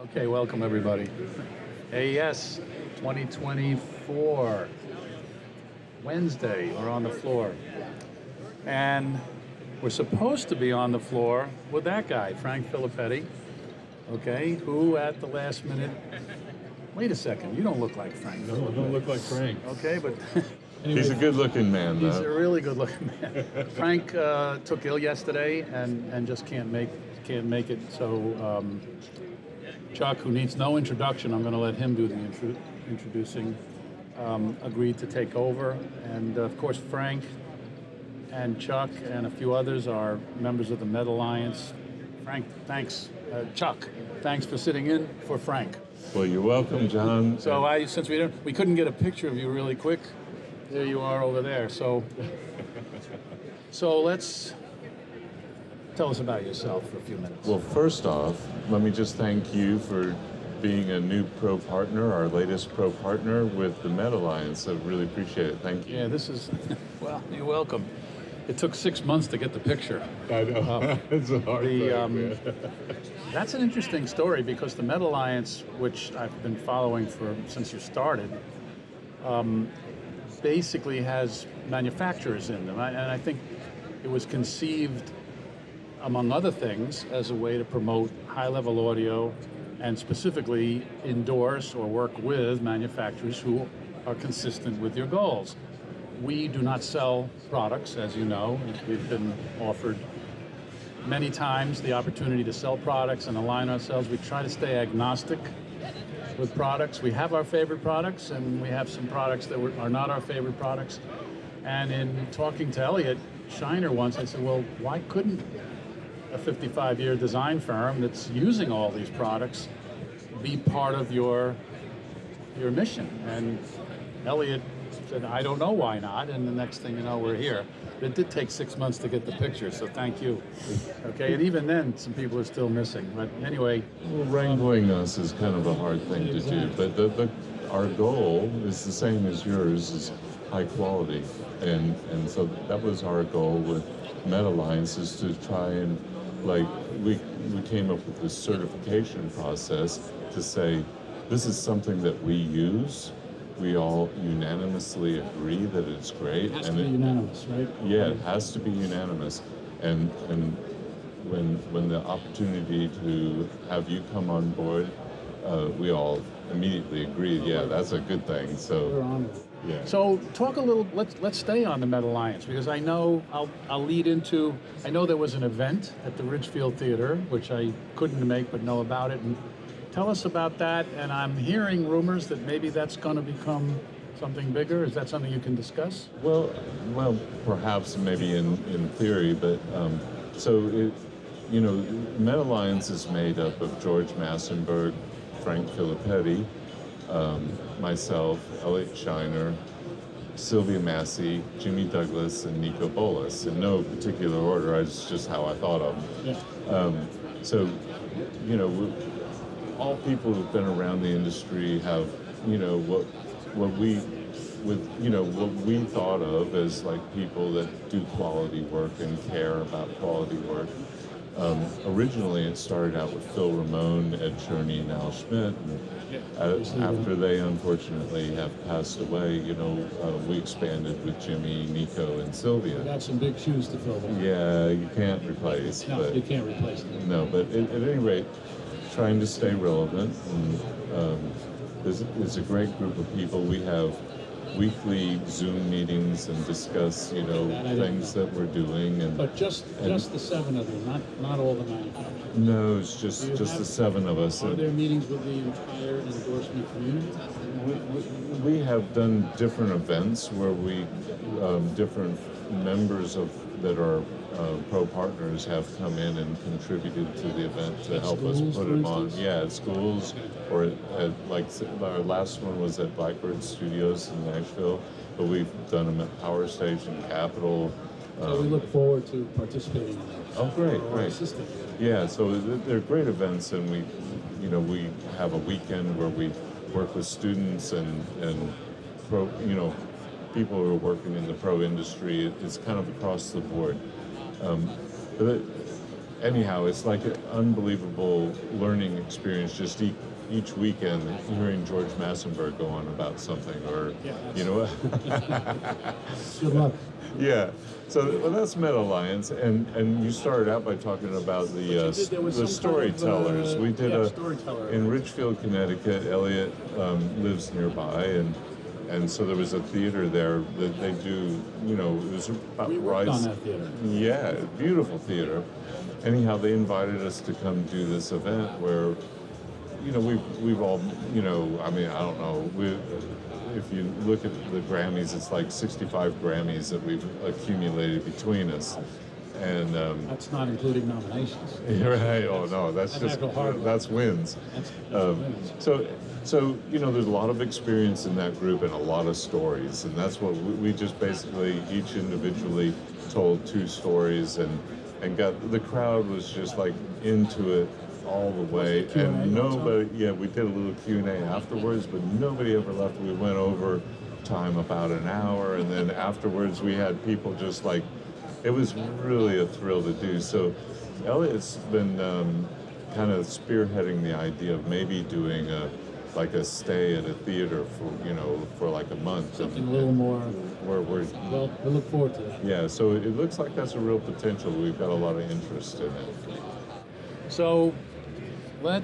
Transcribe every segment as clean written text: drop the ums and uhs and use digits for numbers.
Okay, welcome everybody. AES 2024, Wednesday, we're on the floor. And we're supposed to be on the floor with that guy, Frank Filippetti, okay, who at the last minute, wait a second, you don't look like Frank. No, don't look like Frank. Okay, but anyway, he's a good-looking man, though. He's a really good-looking man. Frank took ill yesterday and just can't make it. So Chuck, who needs no introduction, I'm going to let him do the introducing, agreed to take over. And of course, Frank and Chuck and a few others are members of the METAlliance. Frank, thanks. Chuck, thanks for sitting in for Frank. Well, you're welcome, John. So since we couldn't get a picture of you really quick, there you are over there. So let's tell us about yourself for a few minutes. Well, first off, let me just thank you for being a new pro partner, our latest pro partner with the METAlliance. I really appreciate it. Thank you. Yeah, this is, well, you're welcome. It took 6 months to get the picture. I know. It's a hard thing. That's an interesting story because the METAlliance, which I've been following since you started, basically has manufacturers in them. And I think it was conceived, among other things, as a way to promote high-level audio and specifically endorse or work with manufacturers who are consistent with your goals. We do not sell products, as you know. We've been offered many times the opportunity to sell products and align ourselves. We try to stay agnostic with products. We have our favorite products, and we have some products that are not our favorite products. And in talking to Elliot Shiner once, I said, well, why couldn't a 55-year design firm that's using all these products be part of your mission? And Elliot said, I don't know why not, and the next thing you know, we're here. It did take 6 months to get the picture, so thank you. Okay, and even then, some people are still missing, but anyway. Well, wrangling us is kind of a hard thing to do, but our goal is the same as yours, is high quality, and so that was our goal with METAlliance, is to try and, we came up with this certification process to say, this is something that we use. We all unanimously agree that it's great. It has to be unanimous, right? Yeah, it has to be unanimous. And when the opportunity to have you come on board, we all immediately agreed, yeah, that's a good thing. So we're honored. Yeah. So talk a little. Let's stay on the METAlliance, because I know I'll lead into. I know there was an event at the Ridgefield Theater, which I couldn't make but know about it. And tell us about that. And I'm hearing rumors that maybe that's going to become something bigger. Is that something you can discuss? Well, perhaps maybe in theory, but METAlliance is made up of George Massenburg, Frank Filippetti, myself, Elliot Shiner, Sylvia Massey, Jimmy Douglas, and Nico Bolas, in no particular order. It's just how I thought of them. Yeah. All people who've been around the industry have, what we thought of as like people that do quality work and care about quality work. Originally, it started out with Phil Ramone, Ed Cherney, and Al Schmidt. And after they unfortunately have passed away, we expanded with Jimmy, Nico, and Sylvia. You got some big shoes to fill there. Yeah, you can't replace. No, you can't replace them. No, but at any rate, trying to stay relevant. And there's a great group of people. We have weekly Zoom meetings and discuss, things that we're doing. But just the seven of you, not all the manufacturers. No, it's just the seven of us. Are there meetings with the entire endorsement community? We have done different events where different members that are pro partners have come in and contributed to the event to help us put it on. Yeah, at schools, or like our last one was at Blackbird Studios in Nashville, but we've done them at Power Station, Capitol. So we look forward to participating in those. Oh, great. Assisting. Yeah, so they're great events, and we have a weekend where we work with students and pro, people who are working in the pro industry. It's kind of across the board. anyhow, it's like an unbelievable learning experience just each weekend hearing George Massenburg go on about something, or you know what? Good luck. Yeah. So well, that's METAlliance, and you started out by talking about the storytellers. We did storyteller in Richfield, Connecticut. Elliot lives nearby, and so there was a theater there that they do. You know, it was about We worked on that theater. Yeah, beautiful theater. Anyhow, they invited us to come do this event where, you know, we've all, you know, I mean, I don't know, if you look at the Grammys, it's like 65 Grammys that we've accumulated between us, and That's not including nominations. right. Oh no, that's wins. So you know, there's a lot of experience in that group and a lot of stories, and that's what we just basically each individually told 2 stories, and got the crowd was just like into it all the way, and nobody. Yeah, we did a little Q&A afterwards, but nobody ever left. We went over time about an hour, and then afterwards we had people just like, it was really a thrill to do. So Elliot's been kind of spearheading the idea of maybe doing like a stay at a theater for like a month. Something a little more. Well, We look forward to that. yeah, so it looks like that's a real potential. We've got a lot of interest in it. So I'm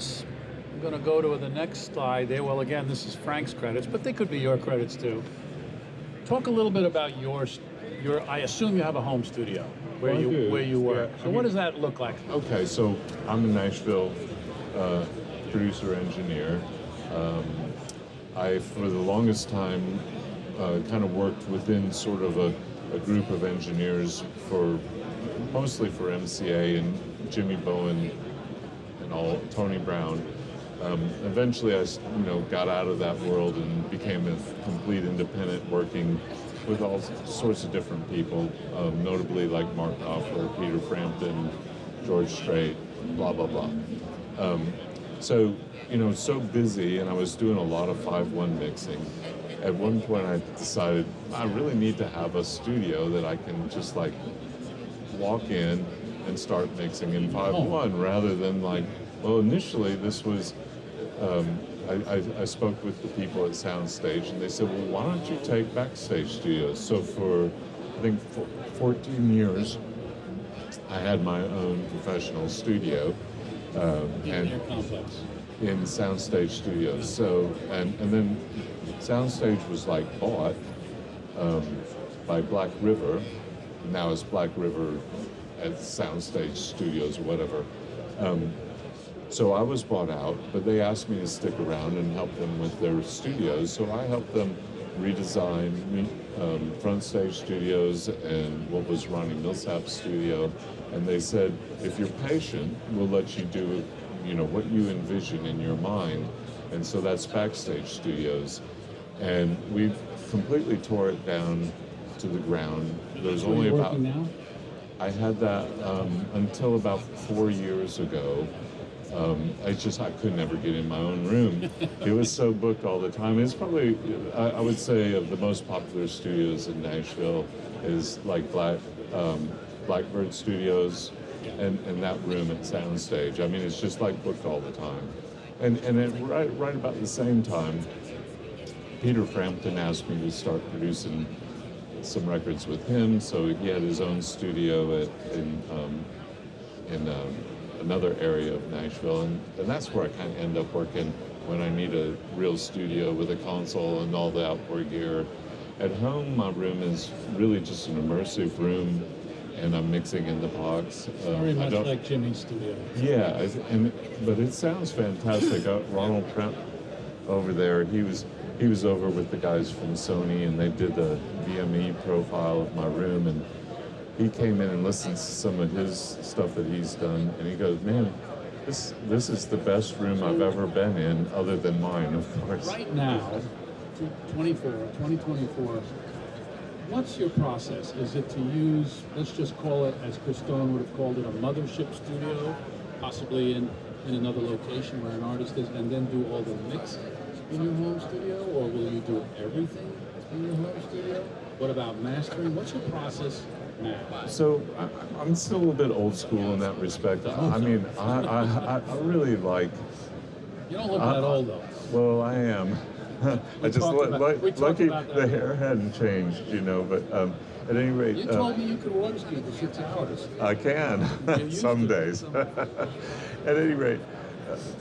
going to go to the next slide there. Well, again, this is Frank's credits, but they could be your credits too. Talk a little bit about your. I assume you have a home studio where Well, I do. where you work. Yeah, So what does that look like? Okay, so I'm a Nashville producer engineer. I, for the longest time, kind of worked within sort of a group of engineers mostly for MCA and Jimmy Bowen and all, Tony Brown. Eventually, I got out of that world and became a complete independent, working with all sorts of different people, notably like Mark Knopfler, Peter Frampton, George Strait, blah, blah, blah. So busy, and I was doing a lot of 5/1 mixing. At one point, I decided I really need to have a studio that I can just like walk in and start mixing in 5/1 rather than initially this was, I spoke with the people at Soundstage, and they said, well, why don't you take Backstage Studios? So for, I think, 14 years, I had my own professional studio. And in Soundstage Studios. So, and then Soundstage was bought by Black River. Now it's Black River at Soundstage Studios or whatever. So I was bought out, but they asked me to stick around and help them with their studios. So I helped them redesign Front Stage Studios and what was Ronnie Millsap's studio. And they said, if you're patient, we'll let you do, what you envision in your mind. And so that's Backstage Studios. And we've completely tore it down to the ground. There's only about... Now? I had that until about 4 years ago. I could never get in my own room. It was so booked all the time. It's probably, I would say, of the most popular studios in Nashville is Blackbird Studios and that room at Soundstage. I mean, it's just booked all the time. And right about the same time, Peter Frampton asked me to start producing some records with him. So he had his own studio in another area of Nashville, and that's where I kind of end up working when I need a real studio with a console and all the outboard gear. At home, my room is really just an immersive room, and I'm mixing in the box. Very much like Jimmy's studio. Yeah, but it sounds fantastic. Ronald Trent over there, he was over with the guys from Sony, and they did the VME profile of my room, and he came in and listened to some of his stuff that he's done, and he goes, man, this is the best room I've ever been in, other than mine, of course. Right now, 2024, what's your process? Is it to use, let's just call it, as Chris Stone would have called it, a mothership studio, possibly in another location where an artist is, and then do all the mixing in your home studio, or will you do everything in your home studio? What about mastering? What's your process now? So I'm still a little bit old school in that respect. I mean, I really like. You don't look that old though. Well, I am. I just lucky the hair hadn't changed, you know. But at any rate, You told me you could watch me for 6 hours. I can some days. At any rate,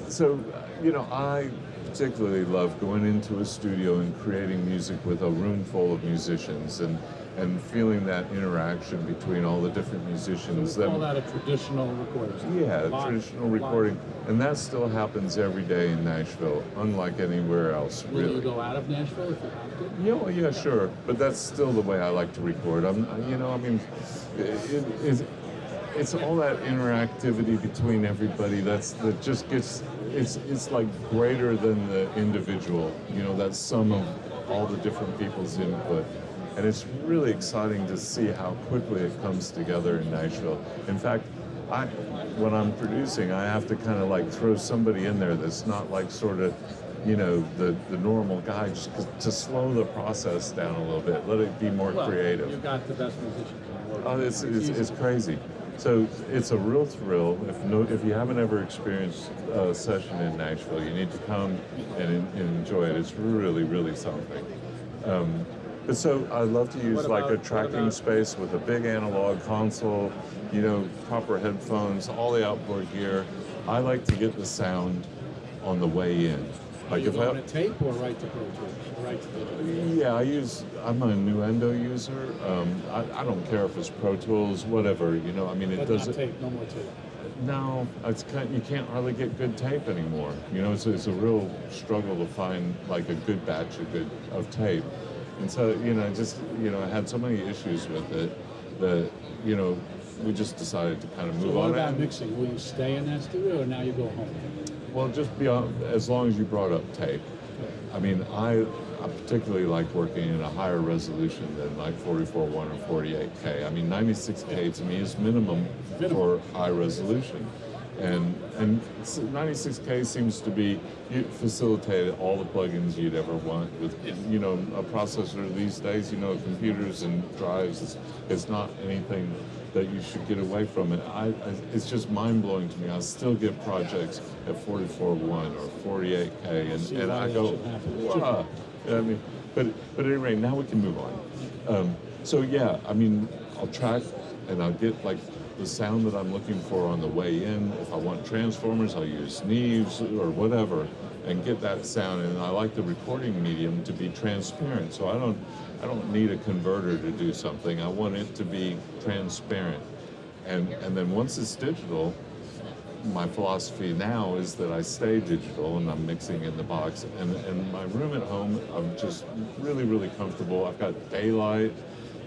so you know, I particularly love going into a studio and creating music with a room full of musicians and feeling that interaction between all the different musicians. We call that a traditional recording. Yeah, traditional recording. And that still happens every day in Nashville, unlike anywhere else, Will really. you go out of Nashville if you have to? Yeah, well, yeah, sure. But that's still the way I like to record. You know, I mean, it's all that interactivity between everybody that just gets, it's like greater than the individual, you know, that sum of all the different people's input. And it's really exciting to see how quickly it comes together in Nashville. In fact, when I'm producing, I have to kind of like throw somebody in there that's not like sort of, you know, the normal guy, just to slow the process down a little bit, let it be more creative. You got the best musicians in the world. Oh, it's crazy. So it's a real thrill. If you haven't ever experienced a session in Nashville, you need to come and enjoy it. It's really, really something. But so I love to use like a tracking space with a big analog console, you know, proper headphones, all the outboard gear. I like to get the sound on the way in. Are you going to tape or right to Pro Tools? Right to digital? Yeah, I'm a Nuendo user. I don't care if it's Pro Tools, whatever, you know, I mean, it doesn't. Not tape, no more tape. No, you can't hardly get good tape anymore. You know, it's a real struggle to find like a good batch of tape. And so, you know, I had so many issues with it that, you know, we just decided to kind of move on. What about mixing? Will you stay in that studio or now you go home? Well, just beyond, as long as you brought up tape. I mean, I particularly like working in a higher resolution than like 44.1 or 48K. I mean, 96K to me is minimum for high resolution. And 96K seems to be facilitated all the plugins you'd ever want with, you know, a processor these days, you know, computers and drives. It's not anything that you should get away from it. It's just mind-blowing to me. I still get projects at 44.1 or 48K, and I go, wow. I mean, but at any rate, now we can move on. So yeah, I mean, I'll track and I'll get like the sound that I'm looking for on the way in. If I want transformers, I'll use Neves or whatever and get that sound. And I like the recording medium to be transparent. So I don't need a converter to do something. I want it to be transparent. And then once it's digital, my philosophy now is that I stay digital and I'm mixing in the box. And my room at home, I'm just really, really comfortable. I've got daylight.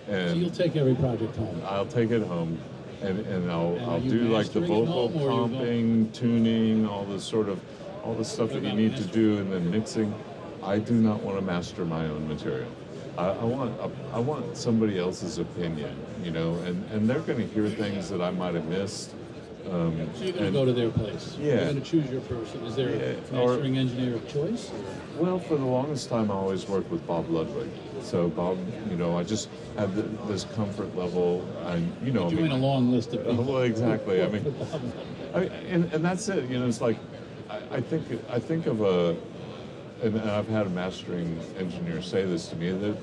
And so you'll take every project home? I'll take it home. And I'll do like the vocal comping, tuning, all the stuff that you need to do, and then mixing. I do not want to master my own material. I want somebody else's opinion, you know, and they're going to hear things that I might have missed. So you're going to go to their place. Yeah. You're going to choose your person. Is there a mastering engineer of choice? Or? Well, for the longest time, I always worked with Bob Ludwig. So Bob, you know, I just had this comfort level, and you know, you're doing a long list of people. Well, exactly. I mean, and that's it. You know, it's like I think of and I've had a mastering engineer say this to me, that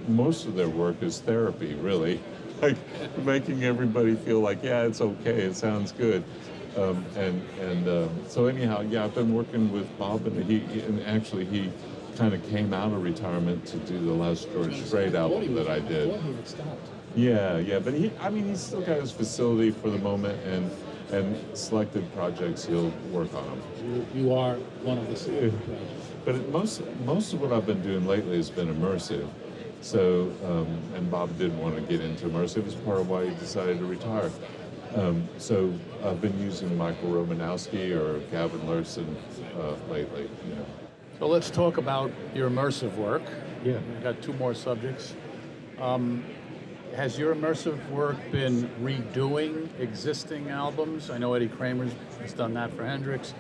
most of their work is therapy, really. Like making everybody feel like, yeah, it's okay, it sounds good. So anyhow, yeah, I've been working with Bob, and he kind of came out of retirement to do the last George Strait album that I did. Yeah, but he still got his facility for the moment, and selected projects he'll work on them. You are one of the selected projects. But most of what I've been doing lately has been immersive. So, and Bob didn't want to get into immersive. It's part of why he decided to retire. So I've been using Michael Romanowski or Gavin Larson lately. You know. So let's talk about your immersive work. Yeah. We've got two more subjects. Has your immersive work been redoing existing albums? I know Eddie Kramer's has done that for Hendrix.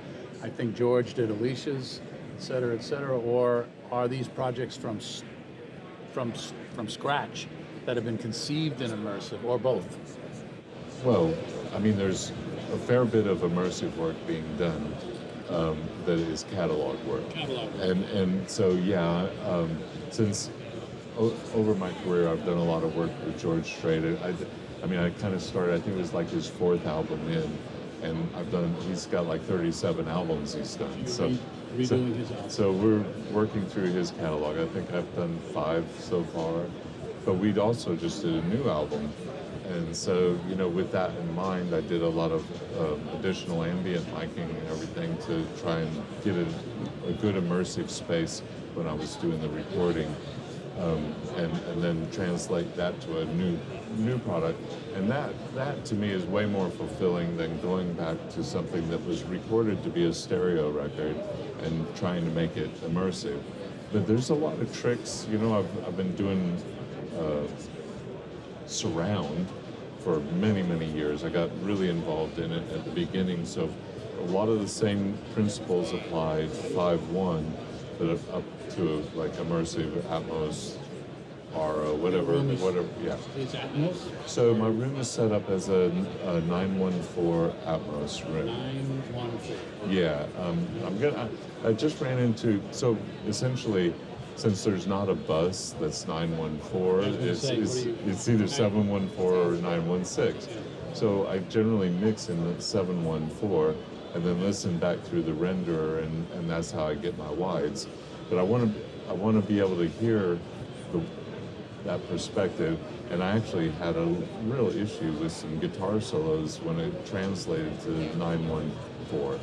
I think George did Alicia's, et cetera, or are these projects from scratch that have been conceived in immersive, or both? Well, I mean, there's a fair bit of immersive work being done that is catalog work. Catalog work. And so, yeah, since over my career, I've done a lot of work with George Strait. I mean, I kind of started, I think it was like his 4th album in, and he's got like 37 albums he's done. So Redoing his album. So we're working through his catalog. I think I've done 5 so far, but we'd also just did a new album. And so, you know, with that in mind, I did a lot of additional ambient miking and everything to try and get a good immersive space when I was doing the recording, and then translate that to a new product. And that to me is way more fulfilling than going back to something that was recorded to be a stereo record and trying to make it immersive. But there's a lot of tricks. You know, I've been doing surround for many, many years. I got really involved in it at the beginning, so a lot of the same principles applied 5.1, but up to like immersive, Atmos, Aura, whatever, yeah. Is Atmos? So my room is set up as a 914 Atmos room. 914. Yeah, I just ran into, so essentially, since there's not a bus that's 914, it's either 714 or 916. So I generally mix in the 714 and then listen back through the renderer, and that's how I get my wides. But I want to be able to hear that perspective, and I actually had a real issue with some guitar solos when it translated to 914.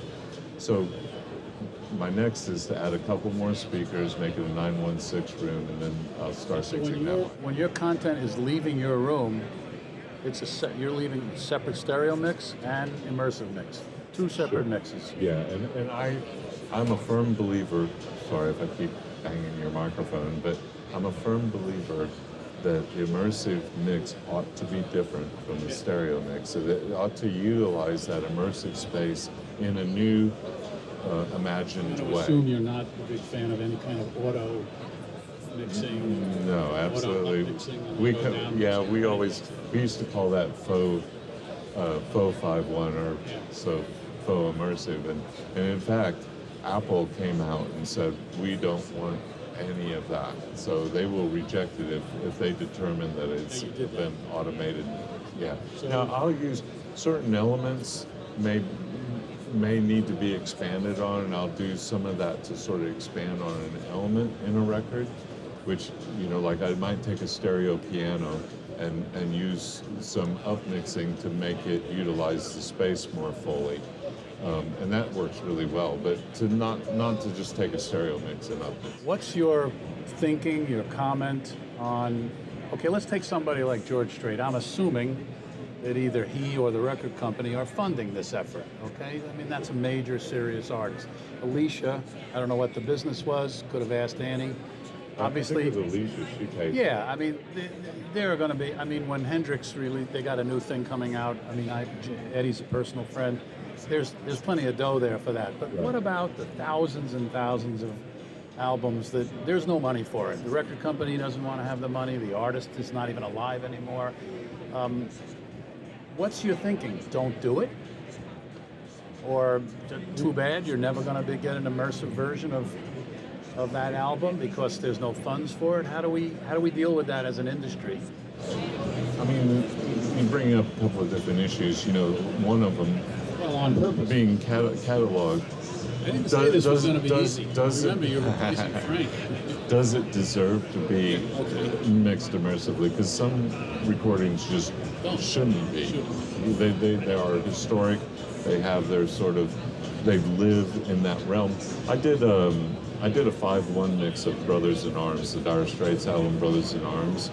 So my next is to add a couple more speakers, make it a 916 room, and then I'll start mixing that one. When your content is leaving your room, you're leaving a separate stereo mix and immersive mix. 2 separate mixes. Yeah, and I'm a firm believer, sorry if I keep banging your microphone, but I'm a firm believer that the immersive mix ought to be different from the stereo mix. So that it ought to utilize that immersive space in a new, imagined way. I assume you're not a big fan of any kind of auto mixing. No, absolutely. We used to call that faux 5.1 or so faux immersive, and in fact, Apple came out and said we don't want any of that. So they will reject it if they determine that it's been automated. Yeah. So now I'll use certain elements may need to be expanded on, and I'll do some of that to sort of expand on an element in a record, which, you know, like I might take a stereo piano and use some upmixing to make it utilize the space more fully. And that works really well, but to not to just take a stereo mix and upmix. What's your thinking, your comment on, okay, let's take somebody like George Strait. I'm assuming that either he or the record company are funding this effort, okay? I mean, that's a major, serious artist. Alicia, I don't know what the business was, could have asked Annie. Obviously, I think it was Alicia, she paid. yeah, I mean, they're going to be, I mean, when Hendrix really, they got a new thing coming out. I mean, Eddie's a personal friend. There's plenty of dough there for that. But what about the thousands and thousands of albums that there's no money for it? The record company doesn't want to have the money. The artist is not even alive anymore. What's your thinking? Don't do it? Or too bad, you're never going to get an immersive version of that album because there's no funds for it? How do we deal with that as an industry? I mean, you bring up a couple of different issues. You know, one of them On purpose. being cataloged. I didn't say this was going to be easy. Remember, you're replacing Frank. Does it deserve to be mixed immersively? Because some recordings just shouldn't be. They are historic. They have their sort of, they live in that realm. I did a 5.1 mix of Brothers in Arms, the Dire Straits album Brothers in Arms,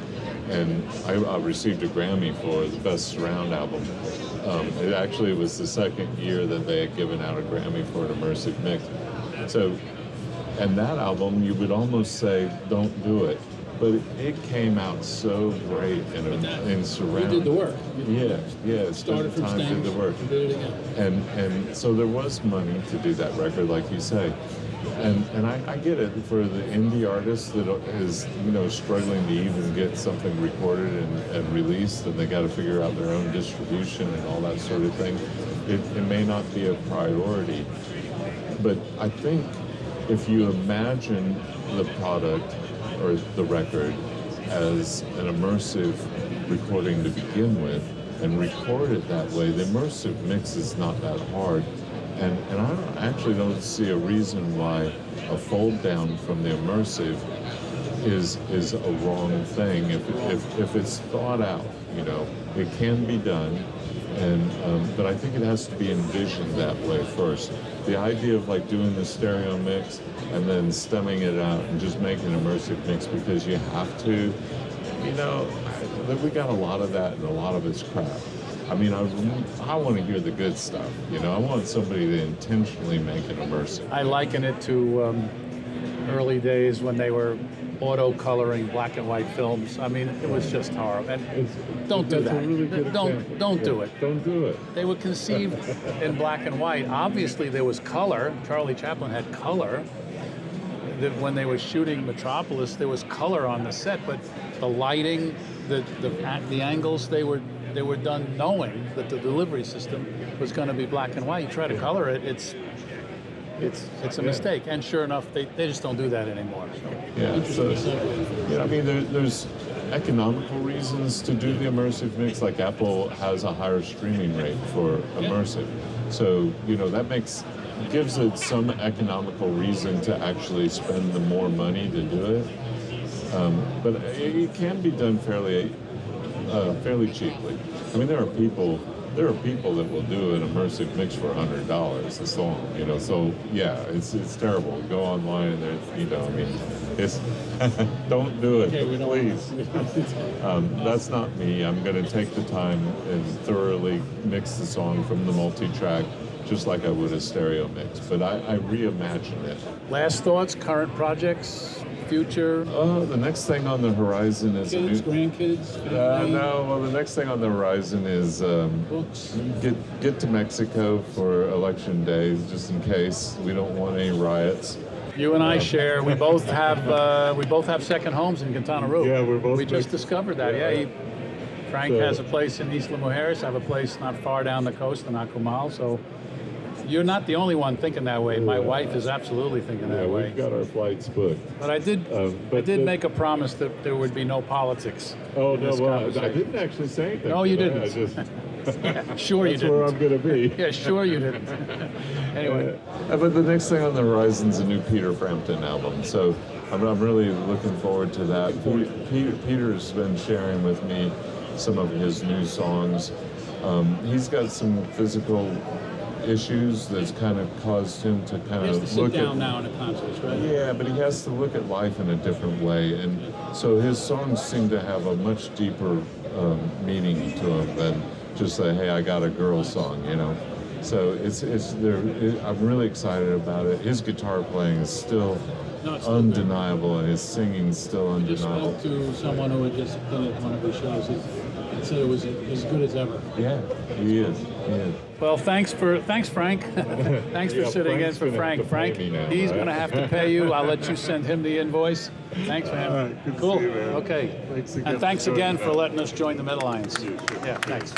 and I received a Grammy for the best surround album. It actually was the second year that they had given out a Grammy for an immersive mix. So, and that album, you would almost say, don't do it. But it came out so great in surround. You did the work. Yeah. Started from time did the work. and did it again. And so there was money to do that record, like you say. And I get it for the indie artist that is, you know, struggling to even get something recorded and released, and they got to figure out their own distribution and all that sort of thing. It may not be a priority, but I think if you imagine the product or the record as an immersive recording to begin with, and record it that way, the immersive mix is not that hard. And actually don't see a reason why a fold down from the immersive is a wrong thing if it's thought out. You know, it can be done, and but I think it has to be envisioned that way first. The idea of like doing the stereo mix and then stemming it out and just making an immersive mix because you have to, you know, we got a lot of that and a lot of it's crap. I mean, I want to hear the good stuff, you know. I want somebody to intentionally make it immersive. I liken it to early days when they were auto-coloring black and white films. I mean, it was just horrible. And don't do that. Really don't do it. Don't do it. They were conceived in black and white. Obviously, there was color. Charlie Chaplin had color. That when they were shooting Metropolis, there was color on the set, but the lighting, the angles, they were done knowing that the delivery system was going to be black and white. You try to color it, it's a mistake. And sure enough, they just don't do that anymore. So. I mean, there's economical reasons to do the immersive mix. Like Apple has a higher streaming rate for immersive, so you know that gives it some economical reason to actually spend the more money to do it. But it can be done fairly cheaply. I mean, there are people that will do an immersive mix for $100 a song, you know. So yeah, it's terrible. Go online and there's, you know, I mean, it's don't do it, please. That's not me. I'm going to take the time and thoroughly mix the song from the multi-track, just like I would a stereo mix. But I reimagine it. Last thoughts, current projects, future? The next thing on the horizon is grandkids? No, well, the next thing on the horizon is Books. Get to Mexico for Election Day, just in case we don't want any riots. You and I share. We both have second homes in Quintana Roo. Yeah, we're both. We just discovered that. Yeah, Frank has a place in Isla Mujeres. I have a place not far down the coast in Akumal. So you're not the only one thinking that way. My wife is absolutely thinking that way. We've got our flights booked. But I did make a promise that there would be no politics. Oh no, well, I didn't actually say anything. No, you didn't. I just. Sure you didn't. That's where I'm going to be. Yeah, sure you didn't. Anyway. But the next thing on the horizon is a new Peter Frampton album. So I'm really looking forward to that. Peter's been sharing with me some of his new songs. He's got some physical issues that's kind of caused him to kind of sit down now in a concert, right? Yeah, but he has to look at life in a different way, and so his songs seem to have a much deeper meaning to them than just a "Hey, I got a girl" song, you know. So I'm really excited about it. His guitar playing is still undeniable, and his singing is still undeniable. I just spoke to someone who had just been at one of his shows. He said it was as good as ever. Yeah, he is. Well, thanks, Frank. Thanks for sitting in for Frank. Frank, he's going to have to pay you. I'll let you send him the invoice. Thanks, man. All right, good to cool. see you, man. Okay. Thanks again And thanks for again joining for us. letting us join the METAlliance. Yeah, sure. Yeah, thanks.